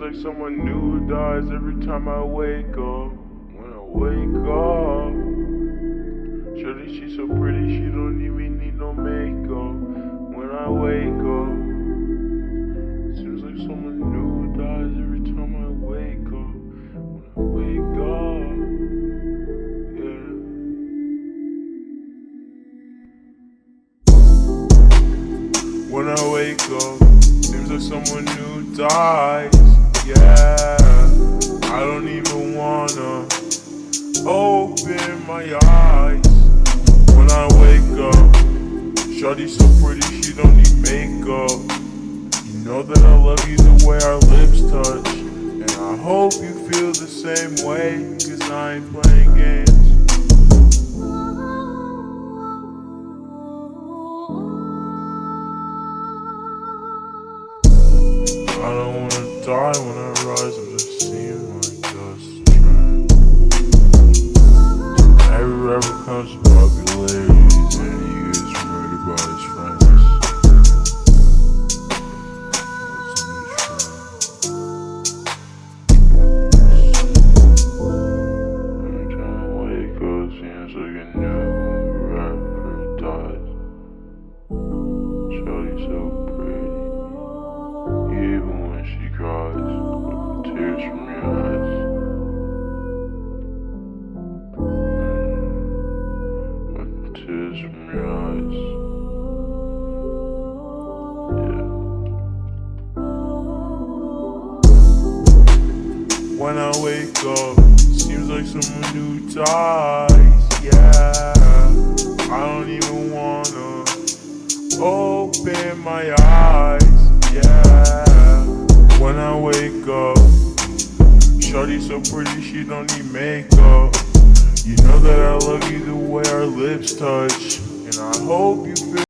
like someone new dies every time I wake up. When I wake up, shorty, she's so pretty, she don't even need no makeup. When I wake up, seems like someone new dies every time I wake up. When I wake up, yeah. When I wake up, seems like someone new dies, yeah. I don't even wanna open my eyes. When I wake up, shawty's so pretty, she don't need makeup. You know that I love you the way our lips touch, and I hope you feel the same way, cause I ain't playing games. I don't wanna die when I rise, I'm just seeing like dust train. Every rapper comes to popularity, then he gets murdered by his friends. Every time I wake up, seems like a new rapper dies. Shawty's so pretty, even when she cries, with tears from your eyes. With tears from your eyes. Yeah. When I wake up, seems like someone new dies, yeah. I don't even wanna open my eyes, yeah. When I wake up, shawty's so pretty, she don't need makeup. You know that I love you the way our lips touch, and I hope you feel